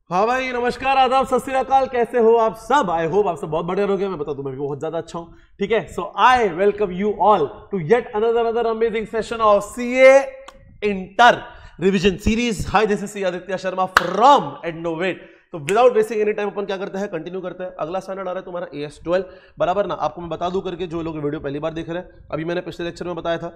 हाँ भाई, नमस्कार, आदाब, सत श्री अकाल। कैसे हो आप सब? आई होप आप सब बहुत बढ़िया रहोगे। मैं बता दूं, मैं भी बहुत ज्यादा अच्छा हूं। ठीक है, so I welcome you all to yet another amazing session of CA inter revision series. Hi, this is C Aditya Sharma from Adnovate. तो विदाउट वेस्टिंग एनी टाइम अपन क्या करते हैं, कंटिन्यू करते हैं। अगला स्टैंडर्ड आ रहा है तुम्हारा AS12, बराबर ना। आपको मैं बता दूं करके, जो लोग वीडियो पहली बार देख रहे हैं, अभी मैंने पिछले लेक्चर में बताया था,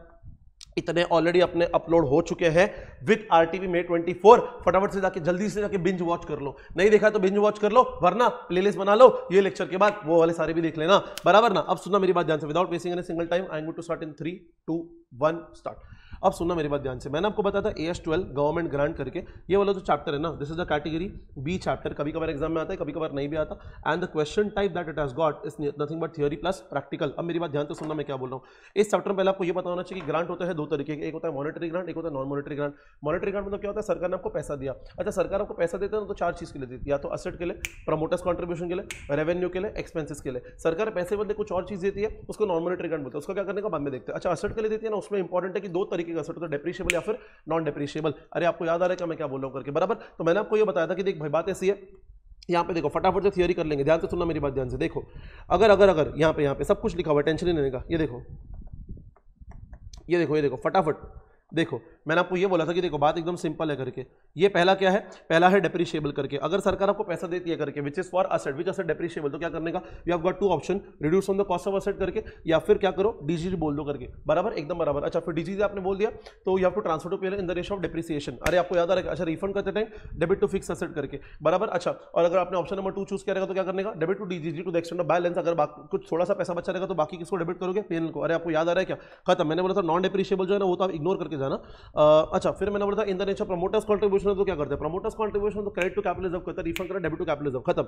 इतने ऑलरेडी अपने अपलोड हो चुके हैं विद RTP May 24। फटाफट से जाके जल्दी से जाके बिंज वॉच कर लो। नहीं देखा तो बिंज वॉच कर लो, वरना प्लेलिस्ट बना लो, ये लेक्चर के बाद वो वाले सारे भी देख लेना, बराबर ना। अब सुनना मेरी बात ध्यान से, without wasting any single time, I am going to start in 3, 2, 1 start. अब सुनना मेरी बात ध्यान से। मैंने आपको बताया था AS12 गवर्नमेंट ग्रांट करके, ये वाला जो चैप्टर है ना, this is the category B chapter. कभी कभार एग्जाम में आता है, कभी कभार नहीं भी आता। And the question type that it has got is nothing but theory plus practical. अब मेरी बात ध्यान से सुनना, मैं क्या बोल रहा हूँ। इस चैप्टर में पहले आपको ये पता होना चाहिए कि ग्रांट होता है दो तरीके के, एक होता है मॉनेटरी ग्रांट, एक होता है non monetary grant. Monetary grant मतलब क्या होता है, सरकार ने आपको पैसा दिया। अच्छा, सरकार आपको पैसा देते हैं तो चार चीज के लिए देती है, या तो असेट के लिए, प्रमोटर्स कॉन्ट्रीब्यूशन के लिए, रेवेन्यू के लिए, एक्सपेंसेस के लिए। सरकार पैसे बदले कुछ और चीज देती है, उसको नॉन मॉनेटरी ग्रांट बोलते हैं। उसको क्या करने का बाद में देखते हैं। अच्छा, असेट के लिए देती है ना, उसमें इंपॉर्टेंट है कि दो तरीके का असेट होता है, डेप्रिशिएबल या फिर नॉन डेप्रिशिएबल। अरे आपको याद आ रहा है क्या मैं क्या बोल रहा हूं करके, बराबर। तो मैंने आपको ये बताया था कि देख भाई, बात ऐसी है, यहाँ पे देखो, फटाफट से थियरी कर लेंगे। ध्यान से सुनना मेरी बात ध्यान से। देखो, अगर यहाँ पे सब कुछ लिखा हुआ है, टेंशन नहीं लेने का। ये देखो फटाफट देखो। मैंने आपको ये बोला था कि देखो, बात एकदम सिंपल है करके। ये पहला क्या है, पहला है डेप्रिशिएबल करके। अगर सरकार आपको पैसा देती है करके, which is for asset, which asset depreciable, तो क्या करने का, you have got two option, reduce on the cost of asset करके, या फिर क्या करो, डीजीजी बोल दो करके, बराबर, एकदम बराबर। अच्छा, फिर डीजीजी आपने बोल दिया तो you have to transfer to PNL in the ratio of depreciation. अरे आपको याद आ रहा है, अच्छा, रिफंड करते time debit to fix asset करके, बराबर। अच्छा, और अगर आपने ऑप्शन नंबर 2 चूज किया रहेगा तो क्या करने का, debit to DGG to the extent of balance. अगर कुछ थोड़ा सा पैसा बचा रहेगा तो बाकी किसको डेबिट करोगे, पीएनएल को। अरे आपको याद आ रहा है क्या, खत्म। मैंने बोला था नॉन डेप्रिशिएबल जो है ना, वो तो आप इग्नोर करके जाना। अच्छा, फिर मैंने बोला था in the nature promoters contribution, तो क्या करते हैं, प्रमोटर्स कंट्रीब्यूशन तो क्रेडिट टू कैपिटल रिजर्व करता है, रिफंड करता है डेबिट टू कैपिटल रिजर्व, खत्म।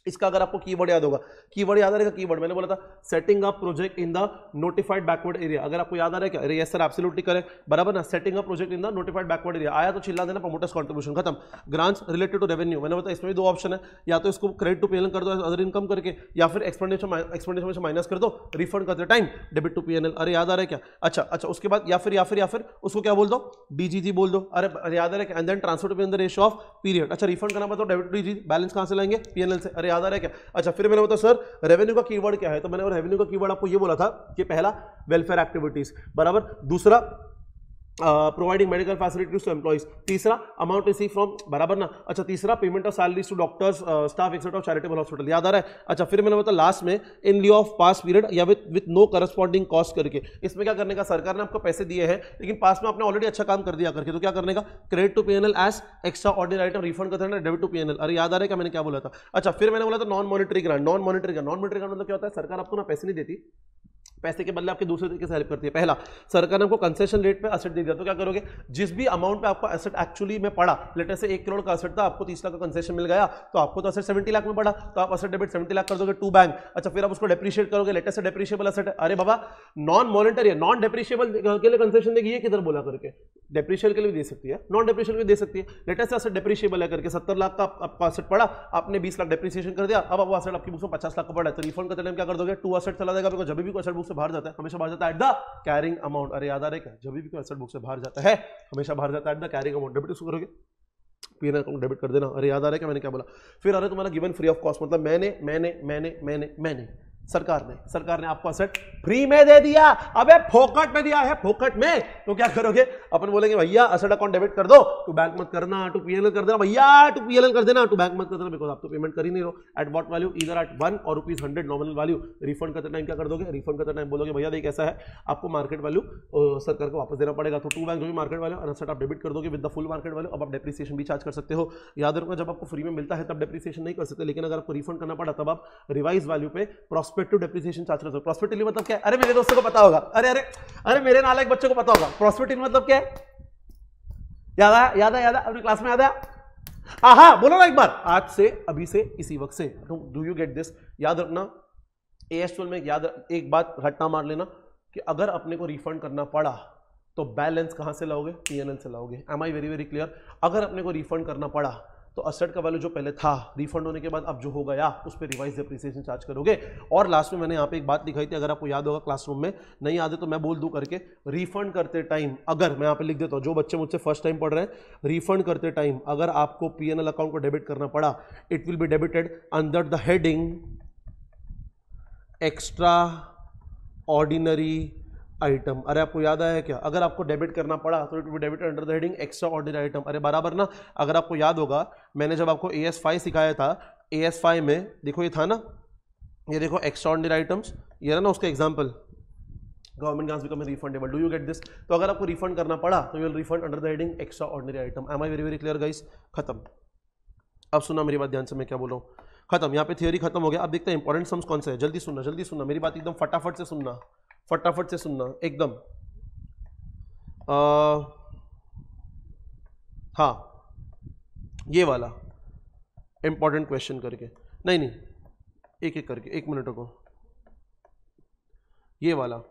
इसका अगर आपको कीवर्ड याद होगा, कीवर्ड याद आ रहेगा, कीवर्ड मैंने बोला था setting up project in the notified backward area. अगर आपको याद आ रहा है क्या, अरे यस सर, एब्सोल्युटली करेक्ट, बराबर ना। Setting up project in the notified backward area आया तो चिल्ला देना, प्रमोटर्स कंट्रीब्यूशन, खत्म। ग्रांट्स रिलेटेड टू रेवेन्यू, मैंने बताया इसमें भी दो ऑप्शन है, या तो इसको क्रेडिट टू पीएनएल कर दो अदर इनकम करके, या फिर एक्सपेंडिचर में से माइनस कर दो, रिफंड करते टाइम डेबिट टू पीएनएल। अरे याद आ रहा है क्या, अच्छा, उसके बाद या फिर उसको क्या बोल दो, डीजीजी बोल दो। अरे याद आ रहा है क्या, and then transfer to PNL the ratio of period. अच्छा, रिफंड करना पड़ता है डेबिट टू डीजीजी, बैलेंस कहां से लाएंगे, पीएनएल से। अरे याद आ रहा है क्या। अच्छा, फिर मैंने बताया सर रेवेन्यू का कीवर्ड क्या है, तो मैंने रेवेन्यू का कीवर्ड आपको ये बोला था कि पहला वेलफेयर एक्टिविटीज, बराबर, दूसरा providing medical facilities to employees, तीसरा अमाउंट रिसीव फ्रॉम, बराबर ना। अच्छा, तीसरा payment of salaries to doctors, staff etcetera of charitable hospital, याद आ रहा है। अच्छा, फिर मैंने बताया लास्ट में इन लिeu ऑफ पास पीरियड या विद नो करस्पॉन्डिंग कॉस्ट करके। इसमें क्या करने का, सरकार ने आपको पैसे दिए हैं लेकिन पास में आपने ऑलरेडी अच्छा काम कर दिया करके, तो क्या करने का, credit to PNL as extra ordinary item, refund करते हैं डेबिट टू पीएनएल। अरे याद आ रहा है क्या मैंने क्या बोला था। अच्छा, फिर मैंने बोला था non monetary grant. Non monetary grant मतलब क्या होता है, सरकार आपको ना पैसे नहीं देती, पैसे के बदले आपके दूसरे तरीके से हेल्प करती है। पहला, सरकार ने आपको कंसेशन रेट पे एसेट दे दिया, तो क्या करोगे, जिस भी अमाउंट पे आपको एसेट एक्चुअली में पड़ा, लेटर से 1 करोड़ का एसेट था, आपको 30 लाख का कंसेशन मिल गया, तो आपको तो एसेट 70 लाख में पड़ा, तो आप एसेट डेबिट 70 लाख कर दोगे टू बैंक। अच्छा, फिर आप उसको डेप्रिशिएट करोगे, लेटर से डेप्रिशिएबल एसेट है। अरे बाबा, नॉन मॉनेटरी है, नॉन डेप्रिशिएबल के लिए कंसेशन देगी, ये किधर बोला करके, डेप्रिशिएबल के लिए भी दे सकती है, नॉन डेप्रिशिएबल भी दे सकती है। लेटर से एसेट डेप्रिशिएबल है करके 70 लाख का आपका एसेट पड़ा, आपने 20 लाख डेप्रिसिएशन कर दिया, अब वो एसेट आपकी बुक में 50 लाख का पड़ा है, तो रिफंड करते टाइम क्या कर दोगे, टू एसेट चला जाएगा, जब भी कोई एसेट बुक से बाहर जाता है हमेशा जाता है एट द कैरिंग अमाउंट। अरे याद आ रहा है क्या, जब भी कोई एसेट बुक से बाहर जाता है हमेशा बाहर जाता है at the carrying amount, debit उसको करोगे, पीएनएल अकाउंट डेबिट कर देना। अरे याद आ रहा है क्या मैंने क्या बोला। फिर अरे तुम्हारा गिवन फ्री ऑफ कॉस्ट, मतलब मैंने सरकार ने आपको एसेट फ्री में दे दिया। अबे फोकट में दिया है, फोकट में, तो क्या करोगे, अपन बोलेंगे भैया एसेट अकाउंट डेबिट कर दो, टू बैंक मत करना, टू पीएनएल कर देना, भैया टू पीएनएल कर देना, टू बैंक मत कर देना, बिकॉज आप तो पेमेंट कर ही नहीं रहो। एट व्हाट वैल्यू, इधर एट 1 और ₹100 नॉमिनल वैल्यू। रिफंड करते टाइम क्या कर दोगे, रिफंड करते टाइम बोलोगे भैया देख ऐसा है, आपको मार्केट वैल्यू सरकार को वापस देना पड़ेगा, तो टू बैंक जो भी मार्केट वैल्यू और एसेट आप डेबिट कर दोगे with the full market value. अब आप डेप्रिसिएशन भी चार्ज कर सकते हो। याद रखना, जब आपको फ्री में मिलता है तब डेप्रिसिएशन नहीं कर सकते, लेकिन अगर आपको रिफंड करना पड़ा तब आप रिवाइज वैल्यू पे प्रोस्पेक्टिव डेप्रिसिएशन चार्ज। प्रोस्पेक्टिवली मतलब क्या है, अरे मेरे दोस्तों को पता होगा, अरे मेरे नालायक बच्चों को पता होगा प्रोस्पेक्टिवली मतलब क्या है, याद है अपने क्लास में याद है। आहा, बोलो ना एक बार, आज से, अभी से, इसी वक्त से। डू यू गेट दिस, याद रखना। AS12 में याद एक बात रट्टा मार लेना कि अगर अपने को रिफंड करना पड़ा तो बैलेंस कहां से लाओगे, पीएनएल से लाओगे। Am I very very clear. अगर अपने को रिफंड करना पड़ा तो असेट का वैल्यू जो पहले था रिफंड होने के बाद अब जो हो गया उस पर रिवाइज डेप्रिसिएशन चार्ज करोगे। और लास्ट में मैंने यहाँ पे एक बात लिखाई थी, अगर आपको याद होगा क्लासरूम में, नहीं याद है तो मैं बोल दूं करके, रिफंड करते टाइम अगर मैं यहाँ पे लिख देता हूँ, जो बच्चे मुझसे फर्स्ट टाइम पढ़ रहे हैं, रिफंड करते टाइम अगर आपको पीएनएल अकाउंट को डेबिट करना पड़ा, it will be debited under the heading extra ordinary item. अरे आपको याद आया क्या, अगर आपको डेबिट करना पड़ा तो it will be debited under the heading extra ordinary item. अरे बराबर ना, अगर आपको याद होगा मैंने जब आपको AS5 सिखाया था, AS5 में देखो ये था ना, ये देखो एक्स्ट्रा ऑर्डिनरी आइटम्स, ये है ना उसका example, government grants become refundable, do you get this. तो अगर आपको रिफंड करना पड़ा तो you will refund under the heading extra ordinary item. Am I very very clear guys? खत्म। अब सुना मेरी बात ध्यान से, मैं क्या बोल रहा हूँ, खत्म। यहाँ पे थियोरी खत्म हो गया। अब देखते हैं इंपॉर्टेंट सम्स कौन से है, जल्दी सुनना मेरी बात एकदम फटाफट से सुनना, फटाफट से सुनना एकदम। हाँ ये वाला इंपॉर्टेंट क्वेश्चन करके, नहीं एक एक करके, एक मिनट को, ये वाला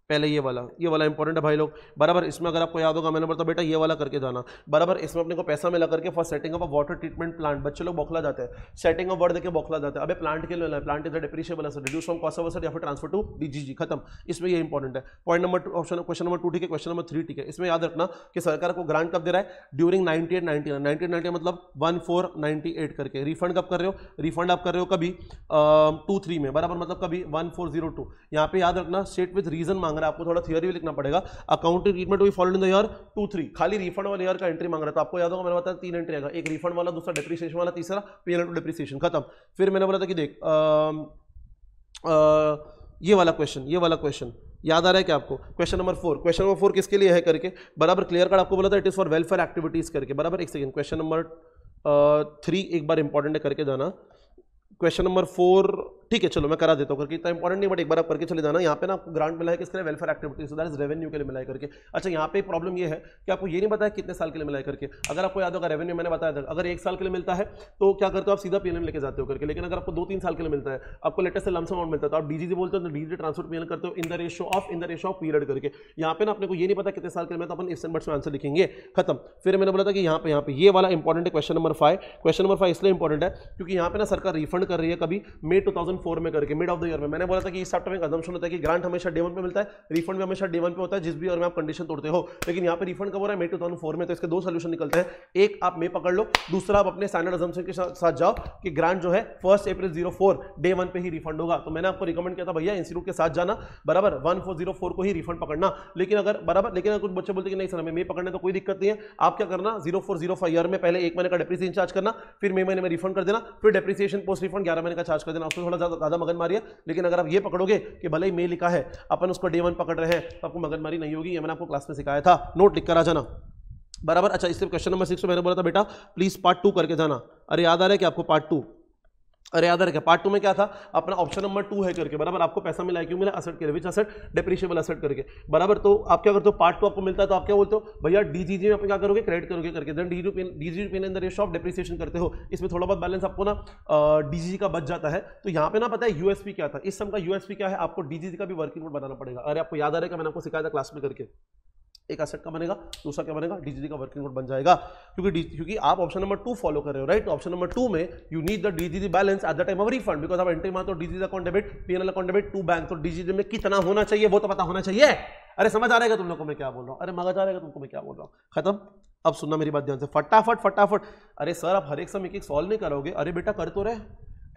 पहले, ये वाला इंपॉर्टेंट है भाई लोग, बराबर। इसमें अगर आपको याद होगा मैंने बोला बेटा ये वाला करके जाना, बराबर। इसमें अपने को पैसा मिला करके for setting up a water treatment plant, बच्चे लोग बौखला जाते हैं, सेटिंग अप वर्ड देके बौखला जाते हैं। अबे प्लांट के लिए, plant is depreciable asset, reduce from cost of asset या फिर ट्रांसफर टू डीजीजी, खत्म। इसमें ये इंपॉर्टेंट है। Point number 2 option, question number 2 ठीक है, क्वेश्चन नंबर 3 ठीक है। इसमें याद रखना कि सरकार को ग्रांट कब दे रहा है, ड्यूरिंग 98-99 मतलब 1498 करके। रिफंड कब कर रहे हो, रिफंड आप कर रहे हो कभी 2-3 में, बराबर, मतलब कभी 1402। यहाँ पे याद रखना स्टेट विद रीजन मांग रहा है, आपको थोड़ा थियरी लिखना पड़ेगा। अकाउंटिंग ट्रीटमेंट भी फॉलोड इन द ईयर 2-3, खाली रिफंड वाले ईयर का एंट्री मांग रहा है। तो आपको याद होगा मैंने बताया 3 एंट्री आएगा, एक रिफंड वाला, दूसरा डेप्रिसिएशन वाला, तीसरा पीएनएल टू डेप्रिसिएशन, खत्म। फिर मैंने बोला था कि देख ये वाला क्वेश्चन याद आ रहा है क्या आपको, क्वेश्चन नंबर 4 किसके लिए है करके, बराबर। क्लियर कट आपको बोला था it is for welfare activities करके, बराबर। एक सेकंड, क्वेश्चन नंबर 3 एक बार इंपॉर्टेंट है करके जाना। क्वेश्चन नंबर 4 ठीक है, चलो मैं करा देता हूँ करके, इतना इंपॉर्टेंट नहीं बट एक बार आप करके चले जाना। यहाँ पे ना आपको ग्रांट मिला है किसके लिए, welfare activities, so that is revenue के लिए मिला है करके। अच्छा यहाँ पे प्रॉब्लम ये है कि आपको ये नहीं पता है कितने साल के लिए मिला है करके। अगर आपको याद होगा रेवेन्यू मैंने बताया था, अगर 1 साल के लिए मिलता है तो क्या करते हो आप, सीधा पीएनएल लेके जाते हो करके। लेकिन अगर आपको 2-3 साल के लिए मिलता है, आपको लेटेस्ट लमसम अमाउंट मिलता है, तो आप डीजीजी बोलते हो, तो डीजीजी ट्रांसफर पीएनएल करते हो इन द रेशियो ऑफ पीरियड करके। यहाँ पे ना अपने को ये नहीं पता कितने साल के लिए, तो अपन इफ एंड बट्स में आंसर लिखेंगे, खत्म। फिर मैंने बोला था कि यहाँ पे ये वाला इंपॉर्टेंट है, क्वेश्चन नंबर 5। क्वेश्चन नंबर 5 इसलिए इंपॉर्टेंट है क्योंकि यहाँ पे ना सरकार रिफंड कर रही है कभी मई 2004 में करके, मिड ऑफ द ईयर में। मैंने बोला था कि इस चैप्टर में अजम्पशन होता है कि ग्रांट हमेशा डे 1 पे मिलता है, रिफंड भी हमेशा डे 1 पे होता है, जिस भी ईयर में आप कंडीशन तोड़ते हो। लेकिन यहाँ पे रिफंड कब हो रहा है, मई 2004 में। तो इसके 2 सोल्यूशन निकलते हैं, एक आप मई पकड़ लो, दूसरा आप अपने स्टैंडर्ड अजम्पशन के साथ जाओ कि ग्रांट जो है 1 अप्रैल 04 डे 1 पे ही रिफंड होगा। तो मैंने आपको रिकमेंड किया था भैया इंस्टीट्यूट के साथ जाना, बराबर, 1404 को ही रिफंड पकड़ना। लेकिन अगर बराबर, लेकिन अगर कुछ बच्चे बोलते कि नहीं सर हमें मई पकड़ने तो कोई दिक्कत नहीं है, आप क्या करना 0405 ईयर में पहले 1 महीने का डेप्रिसिएशन चार्ज करना, फिर मई महीने में रिफंड कर देना, फिर डेप्रिसिएशन पोस्ट रिफंड 11 महीने का चार्ज कर देना। उसमें थोड़ा ज्यादा मगजमारी है, लेकिन अगर आप ये पकड़ोगे कि भले ही मई लिखा है अपन उसको डे 1 पकड़ रहे हैं तो आपको मगजमारी नहीं होगी। ये मैंने आपको क्लास में सिखाया था, नोट लिख कर आ जाना, बराबर। अच्छा इससे क्वेश्चन नंबर 6 मैंने बोला था बेटा प्लीज पार्ट 2 करके जाना। अरे याद आ रहा है कि आपको पार्ट 2, अरे याद रखा पार्ट 2 में क्या था अपना, ऑप्शन नंबर 2 है करके, बराबर। आपको पैसा मिला है, क्यों मिला, असेट के लिए, विच असेट, डेप्रिशिएबल असेट करके, बराबर। तो आप क्या करते हो, पार्ट 2 आपको मिलता है तो आप क्या बोलते हो भैया डीजीजी में आप क्या करोगे, क्रेडिट करोगे करके, then DGG pen in the ratio of depreciation करते हो। इसमें थोड़ा बहुत बैलेंस आपको ना डीजीजी का बच जाता है। तो यहाँ पे ना पता है यूएसपी क्या था, इस सम का यूएसपी क्या है, आपको डीजीजी का भी वर्किंग नोट बनाना पड़ेगा। अरे आपको याद आ रहा है कि मैंने आपको सिखाया था क्लास में करके, एक असेट का बनेगा, दूसरा क्या बनेगा, डीजीजी का वर्किंग नोट बन जाएगा। क्योंकि आप ऑप्शन नंबर 2 फॉलो कर रहे हो, राइट। ऑप्शन नंबर 2 में you need the DGG balance at the time of refund, because आप एंट्री मारते हो DGG account debit, PNL account debit to bank, तो डीजीजी में कितना होना चाहिए वो तो पता होना चाहिए। अरे समझ आ रहेगा तुम लोग को मैं क्या बोल रहा हूँ, अरे मगज आ रहेगा तुमको मैं क्या बोल रहा हूँ, खत्म। अब सुनना मेरी बात ध्यान से, फटाफट। अरे सर आप हर एक सम एक सॉल्व नहीं करोगे, अरे बेटा कर तो रहे,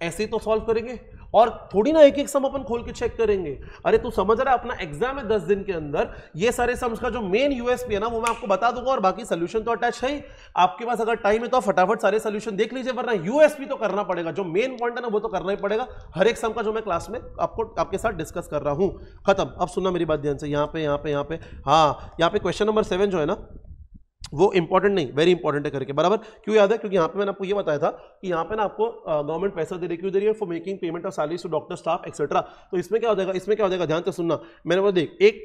ऐसे ही तो सॉल्व करेंगे, और थोड़ी ना एक सम अपन खोल के चेक करेंगे। अरे तू समझ रहा है अपना एग्जाम है 10 दिन के अंदर, ये सारे सम्स का जो मेन यूएसपी है ना वो मैं आपको बता दूंगा, और बाकी सोल्यूशन तो अटैच है ही। आपके पास अगर टाइम है तो फटाफट सारे सोल्यूशन देख लीजिए, वरना यूएसपी तो करना पड़ेगा, जो मेन पॉइंट है ना वो तो करना ही पड़ेगा, हर एक सम का जो मैं क्लास में आपके साथ डिस्कस कर रहा हूं, खत्म। अब सुनना मेरी बात ध्यान से, यहाँ पे हाँ, यहाँ पे क्वेश्चन नंबर 7 जो है ना वो इंपॉर्टेंट नहीं, वेरी इंपॉर्टेंट है करके, बराबर। क्यों याद है, क्योंकि यहाँ पे मैंने आपको ये बताया था कि यहाँ पे ना आपको गवर्नमेंट पैसा दे रही, क्यों दे रही है, for making payment of salaries to doctor staff etcetera. तो इसमें क्या हो जाएगा, ध्यान से सुनना। मैंने बोला देख, एक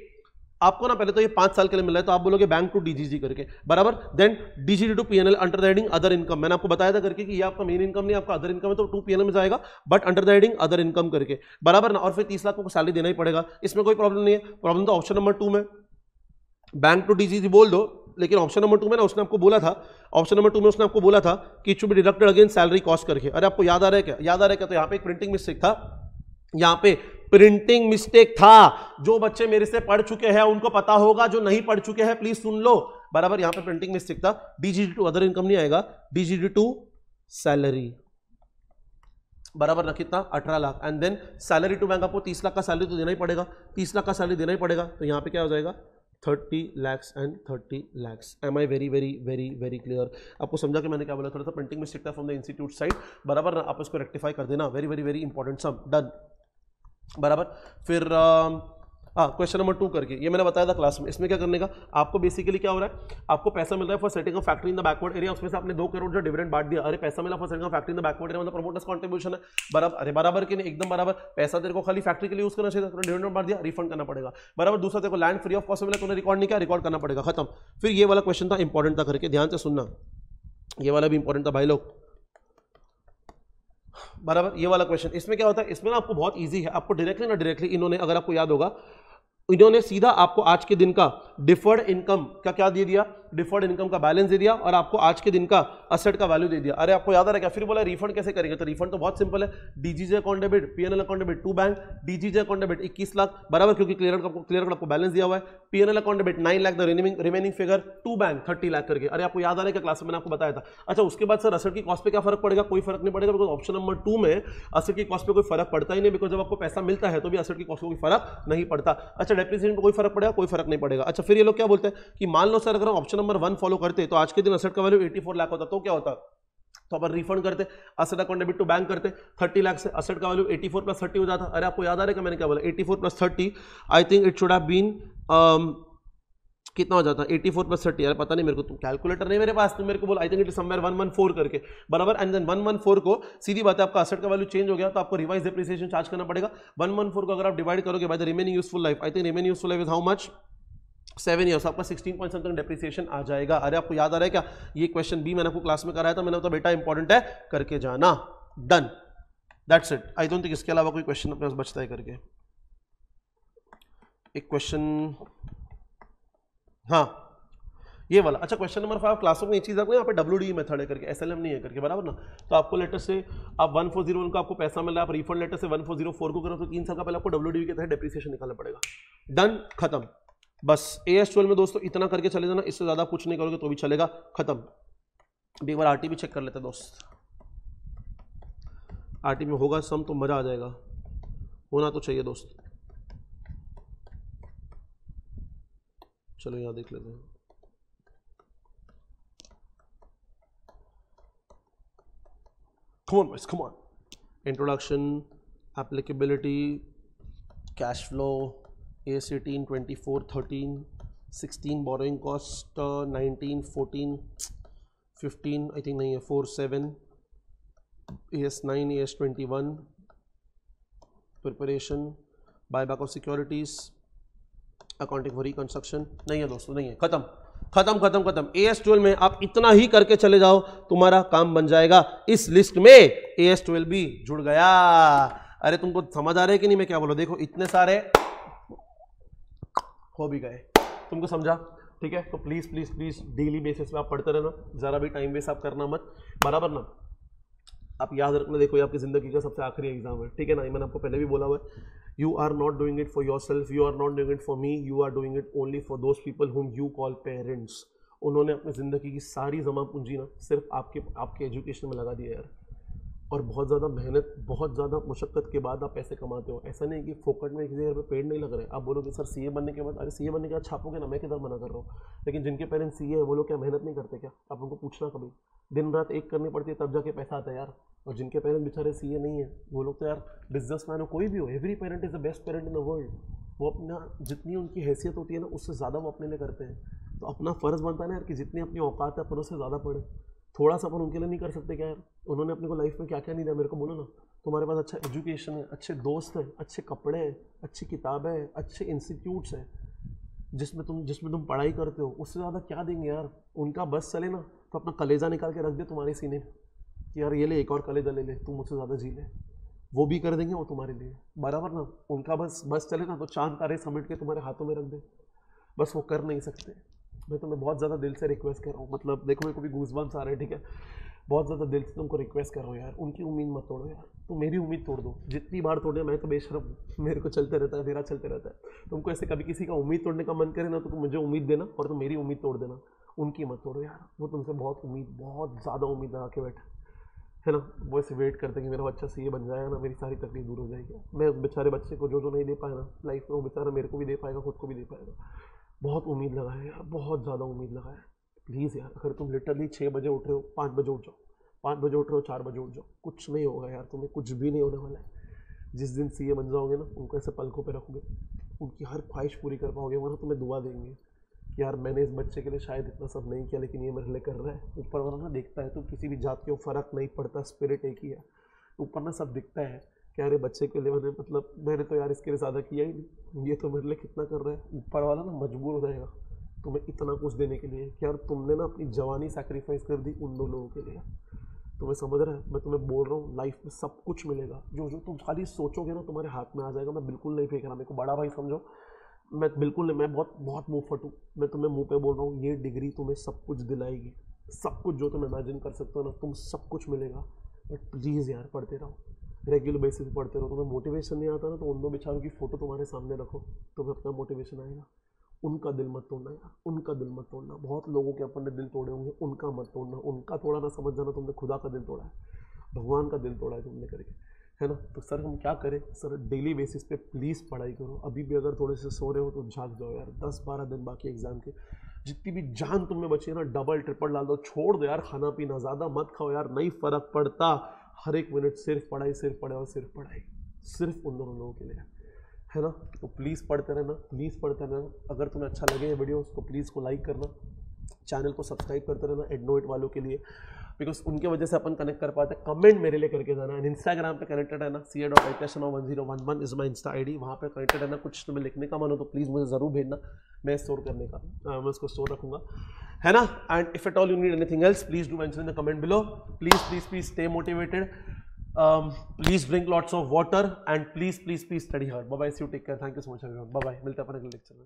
आपको ना पहले तो ये 5 साल के लिए मिल रहा है, तो आप बोलोगे बैंक टू डीजीजी करके, बराबर। Then DGG to PNL under the heading other income, मैंने आपको बताया था करके कि ये आपका मेन इनकम नहीं, आपका अदर इनकम है, तो टू पीएनएल में जाएगा, but under the heading other income करके, बराबर ना। और फिर 30 लाख को सैलरी देना ही पड़ेगा, इसमें कोई प्रॉब्लम नहीं है। प्रॉब्लम तो ऑप्शन नंबर 2 में बैंक टू डीजीजी बोल दो, लेकिन ऑप्शन नंबर 2 में ना उसने आपको बोला था, ऑप्शन नंबर 2 में उसने आपको बोला था कि it should be deducted against salary cost करके। अरे आपको याद आ रहा है क्या? याद आ रहा है क्या? तो यहाँ पे एक प्रिंटिंग मिस्टेक था, यहाँ पे प्रिंटिंग मिस्टेक था। जो बच्चे मेरे से पढ़ चुके हैं उनको पता होगा, जो नहीं पढ़ चुके हैं प्लीज सुन लो बराबर। यहाँ पे प्रिंटिंग मिस्टेक था, डीजीडी टू अदर इनकम नहीं आएगा, डीजीडी टू सैलरी बराबर ना कितना 18 lakh, and then salary to bank आपको 30 लाख का सैलरी तो देना ही पड़ेगा, 30 लाख का सैलरी देना ही पड़ेगा, तो यहाँ पे क्या हो जाएगा 30 lakhs and 30 lakhs। Am I very very very very clear? आपको समझा कि मैंने क्या बोला? थोड़ा सा प्रिंटिंग मिस्टेक था फ्रॉम द इंस्टीट्यूट साइड बराबर ना, आप इसको रेक्टिफाई कर देना, very very very important sum, done बराबर। फिर क्वेश्चन नंबर 2 करके ये मैंने बताया था क्लास में, इसमें क्या करने का आपको बेसिकली क्या हो रहा है, आपको पैसा मिल रहा है for setting a factory in the backward area, उसमें से आपने 2 करोड़ जो डिविडेंड बांट दिया, अरे पैसा मिला for setting a factory in the backward area, मतलब प्रमोटर्स कंट्रीब्यूशन है बराबर। अरे बराबर कि नहीं? एकदम बराबर। पैसा तेरे को खाली फैक्ट्री के लिए यूज करना चाहिए, तो डिविडेंड बांट दिया, रिफंड करना पड़ेगा बराबर। दूसरा तेरे को लैंड फ्री ऑफ कॉस्ट मिला, तूने रिकॉर्ड नहीं किया, रिकॉर्ड करना पड़ेगा, खत्म। फिर ये वाला क्वेश्चन था, इंपॉर्टेंट था करके, ध्यान से सुनना, ये वाला भी इंपॉर्टेंट था भाई लोग बराबर। ये वाला क्वेश्चन, इसमें क्या होता है, इसमें ना आपको बहुत इजी है, आपको डायरेक्टली ना डायरेक्टली इन्होंने, अगर आपको याद होगा, इन्होंने सीधा आपको आज के दिन का डिफर्ड इनकम का क्या दे दिया, डिफर्ड इनकम का बैलेंस दे दिया, और आपको आज के दिन का असेट का वैल्यू दे दिया। अरे आपको याद आ रहा है क्या? फिर बोला रिफंड कैसे करेंगे? तो रिफंड तो बहुत सिंपल है, DGJ account debit, PNL account debit to bank, DGJ account debit 21 lakh बराबर, क्योंकि क्लियर कट आपको बैलेंस दिया हुआ है, PNL account debit 9 lakh, the remaining figure to bank 30 lakh करके। अरे आपको याद आ रहा है क्या? क्लास में मैंने आपको बताया था। अच्छा उसके बाद सर असेट की कॉस्ट पे क्या फर्क पड़ेगा? कोई फर्क नहीं पड़ेगा, बिकॉज ऑप्शन नंबर 2 में असेट की कॉस्ट पे कोई फर्क पड़ता ही नहीं, बिकॉज जब आपको पैसा मिलता है तो भी असेट की कॉस्ट को कोई फर्क नहीं पड़ता। अच्छा डेप्रिसिएशन पे कोई फर्क पड़ेगा? कोई फर्क नहीं पड़ेगा। अच्छा फिर ये लोग क्या बोलते हैं कि मान लो सर अगर हम ऑप्शन नंबर 1 फॉलो करते तो आज के दिन असेट का वैल्यू 84 लाख होता, तो क्या होता? तो अपन रिफंड करते, asset account debit to bank करते, 30 लाख से असेट का वैल्यू 84 प्लस 30 हो जाता। अरे आपको याद आ रहा है कि मैंने क्या बोला? 84 plus 30, I think it should have been कितना हो जाता? 84 प्लस 30, यार पता नहीं मेरे को, तुम कैलकुलेटर नहीं मेरे पास, तुम मेरे को बोल, आई थिंक इट इज समवेयर 114 करके बराबर। एंड देन 114 को सीधी बात है, आपका असेट का वैल्यू चेंज हो गया तो आपको रिवाइज डेप्रिसिएशन चार्ज करना पड़ेगा। 114 को अगर आप डिवाइड करोगे by the remaining useful life, I think remaining useful life is how much? 7 years, आपका 16 पॉइंट समथिंग डेप्रिसिएशन आ जाएगा। अरे आपको याद आ रहा है क्या? ये क्वेश्चन भी मैंने आपको क्लास में कराया था, मैंने तो बेटा इंपॉर्टेंट है करके जाना, done, that's it. I don't think इसके अलावा कोई क्वेश्चन अपने पास बचता है करके। एक क्वेश्चन, हाँ ये वाला। अच्छा क्वेश्चन नंबर 5 क्लासों में एक चीज आपको यहाँ पे WDE मेथड है करके, SLM नहीं है करके बराबर ना। तो आपको लेटर से आप 1401 को आपको पैसा मिल रहा है, आप रिफंड लेटर से 1404 को करो तो 3 साल का पहले आपको WDE के तहत डेप्रिसिएशन निकालना पड़ेगा, डन, खत्म। बस AS12 में दोस्तों इतना करके चले जाना, इससे ज्यादा कुछ नहीं करोगे तो भी चलेगा, खत्म। एक बार RT भी चेक कर लेते हैं दोस्त, RT में होगा सम तो मजा आ जाएगा, होना तो चाहिए दोस्त। चलो यहाँ देख लेते हैं, come on boys, come on. Introduction, applicability, cash flow, AS18, 24, 13, 16 borrowing cost, 19, 14, 15 I think नहीं है, 4, 7, AS9, AS21, preparation, buyback of securities, accounting for reconstruction, नहीं है दोस्तों, नहीं है, खत्म खत्म खत्म खत्म। AS12 में आप इतना ही करके चले जाओ, तुम्हारा काम बन जाएगा। इस लिस्ट में AS12 भी जुड़ गया। अरे तुमको समझ आ रहा है कि नहीं मैं क्या बोला? देखो इतने सारे हो भी गए, तुमको समझा? ठीक है, तो please please please daily basis पे आप पढ़ते रहना, जरा भी टाइम वेस्ट आप करना मत, बराबर ना। आप याद रखना, देखो ये आपकी जिंदगी का सबसे आखिरी एग्जाम है, ठीक है ना? मैंने आपको पहले भी बोला हुआ है, you are not doing it for yourself, you are not doing it for me, you are doing it only for those people whom you call parents। उन्होंने अपनी ज़िंदगी की सारी जमा पूंजी ना सिर्फ आपके एजुकेशन में लगा दिया यार, और बहुत ज़्यादा मेहनत, बहुत ज़्यादा मुशक्क़त के बाद आप पैसे कमाते हो। ऐसा नहीं कि फोकट में किसी घर पे पेड़ नहीं लग रहे। आप बोलोगे सर CA बनने के बाद, अरे CA बनने के बाद छापोगे ना, मैं किधर मना कर रहा हूँ, लेकिन जिनके पेरेंट्स CA है वो लोग क्या मेहनत नहीं करते क्या? आप उनको पूछना कभी, दिन रात एक करनी पड़ती है तब जाके पैसा आता है यार। और जिनके पेरेंट्स बेचारे CA नहीं है वो लोग तो यार बिजनेसमैन हो, कोई भी हो, every parent is the best parent in the world. वो अपना जितनी उनकी हैसियत होती है ना उससे ज़्यादा वो अपने लिए करते हैं। तो अपना फ़र्ज़ बनता है ना यार कि जितनी अपनी औकात है अपन उससे ज़्यादा पढ़े। थोड़ा सा अपन उनके लिए नहीं कर सकते क्या यार? उन्होंने अपने को लाइफ में क्या क्या नहीं दिया, मेरे को बोलो ना। तुम्हारे पास अच्छा एजुकेशन है, अच्छे दोस्त हैं, अच्छे कपड़े हैं, अच्छी किताबें हैं, अच्छे इंस्टीट्यूट्स हैं जिसमें तुम पढ़ाई करते हो, उससे ज़्यादा क्या देंगे यार? उनका बस चले ना तो अपना कलेजा निकाल के रख दे तुम्हारे सीने कि यार ये ले एक और कलेजा ले ले, तू मुझसे ज़्यादा जी ले, वो भी कर देंगे वो तुम्हारे लिए, बराबर ना। उनका बस चले ना तो चांद तारे समेट के तुम्हारे हाथों में रख दे, बस वो कर नहीं सकते, मैं तुम्हें बहुत ज़्यादा दिल से रिक्वेस्ट कर रहा हूँ, मतलब देखो मेरे को भी गूज़बम्स आ रहे हैं, ठीक है, बहुत ज़्यादा दिल से तुमको रिक्वेस्ट कर रहा हूँ यार, उनकी उम्मीद मत तोड़ो यार, तुम मेरी उम्मीद तोड़ दो, जितनी बार तोड़े मैं तो बेशरम हूँ, मेरे को चलते रहता है, मेरा चलते रहता है। तुमको ऐसे कभी किसी का उम्मीद तोड़ने का मन करे ना, तो तुम मुझे उम्मीद देना और तुम मेरी उम्मीद तोड़ देना, उनकी मत तोड़ो यार, वो तुमसे बहुत ज़्यादा उम्मीद लगा के बैठे है ना, वो ऐसे वेट करते हैं कि मेरा बच्चा सीए बन जाएगा ना, मेरी सारी तकलीफ दूर हो जाएगी, मैं उस बेचारे बच्चे को जो नहीं दे पाया ना लाइफ में, वो बेचारा मेरे को भी दे पाएगा, खुद को भी दे पाएगा। बहुत उम्मीद लगा है यार, बहुत ज़्यादा उम्मीद लगा है। प्लीज़ यार, अगर तुम लिटरली 6 बजे उठ रहे हो, 5 बजे उठ जाओ, 5 बजे उठ रहे हो, 4 बजे उठ जाओ, कुछ नहीं होगा यार, तुम्हें कुछ भी नहीं होने वाला है। जिस दिन सीए बन जाओगे ना, उनको ऐसे पलकों पे रखोगे, उनकी हर ख्वाहिश पूरी कर पाओगे, वरना तुम्हें दुआ देंगे कि यार मैंने इस बच्चे के लिए शायद इतना सब नहीं किया, लेकिन ये मेरे लिए कर रहा है। ऊपर वाला ना देखता है, तो किसी भी जात के फ़र्क नहीं पड़ता, स्पिरिट एक ही है। ऊपर ना सब दिखता है कि यार बच्चे के लिए मैंने तो यार इसके लिए ज़्यादा किया ही नहीं, ये तो मेरे लिए कितना कर रहा है। ऊपर वाला ना मजबूर हो जाएगा तुम्हें इतना कुछ देने के लिए कि यार तुमने ना अपनी जवानी सैक्रिफाइस कर दी उन 2 लोगों के लिए। तुम्हें समझ रहा है, मैं तुम्हें बोल रहा हूँ, लाइफ में सब कुछ मिलेगा, जो जो तुम खाली सोचोगे ना तुम्हारे हाथ में आ जाएगा। मैं बिल्कुल नहीं फेंक रहा, मेरे को बड़ा भाई समझो, मैं बिल्कुल नहीं, मैं बहुत मुंहफट हूँ, मैं तुम्हें मुंह पे बोल रहा हूँ, ये डिग्री तुम्हें सब कुछ दिलाएगी, सब कुछ जो तुम इमेजिन कर सकते हो ना, तुम सब कुछ मिलेगा। बट प्लीज़ यार पढ़ते रहो, रेगुलर बेसिस पे पढ़ते रहो। तुम्हें मोटिवेशन नहीं आता ना, तो उन 2 बेचारों की फ़ोटो तुम्हारे सामने रखो, तुम्हें अपना मोटिवेशन आएगा। उनका दिल मत तोड़ना यार, उनका दिल मत तोड़ना। बहुत लोगों के अपन ने दिल तोड़े होंगे, उनका मत तोड़ना। उनका तोड़ा ना समझ जाना तुमने खुदा का दिल तोड़ा है, भगवान का दिल तोड़ा है तुमने करके, है ना। तो सर हम क्या करें सर, डेली बेसिस पे प्लीज़ पढ़ाई करो। अभी भी अगर थोड़े से सो रहे हो तो जाग जाओ यार, 10-12 दिन बाकी एग्जाम के, जितनी भी जान तुम में बची है ना, डबल ट्रिपल डाल दो, छोड़ दो यार खाना पीना, ज़्यादा मत खाओ यार, नहीं फ़र्क पड़ता। हर एक मिनट सिर्फ पढ़ाई, सिर्फ पढ़ाई, सिर्फ पढ़ाई, सिर्फ उन दोनों लोगों के लिए, है ना। तो प्लीज़ पढ़ते रहना, प्लीज़ पढ़ते रहना। अगर तुम्हें अच्छा लगे ये वीडियो, उसको प्लीज़ को लाइक करना, चैनल को सब्सक्राइब करते रहना एडनोइट वालों के लिए, बिकॉज उनके वजह से अपन कनेक्ट कर पाते हैं। कमेंट मेरे लिए करके जाना, एंड इंस्टाग्राम पे कनेक्टेड है ना, ca.1011 is my Insta ID, वहाँ पे कनेक्टेड है ना। कुछ तुम्हें लिखने का मन हो तो प्लीज़ मुझे ज़रूर भेजना, मैं स्टोर करने का मैं उसको स्टोर रखूँगा, है ना। And if at all you need anything else, please do mention in the comment below. Please stay motivated, please drink lots of water and please study hard. Bye bye, see you, take care, thank you so much everyone, bye bye, मिलते हैं अपन अगले lecture में।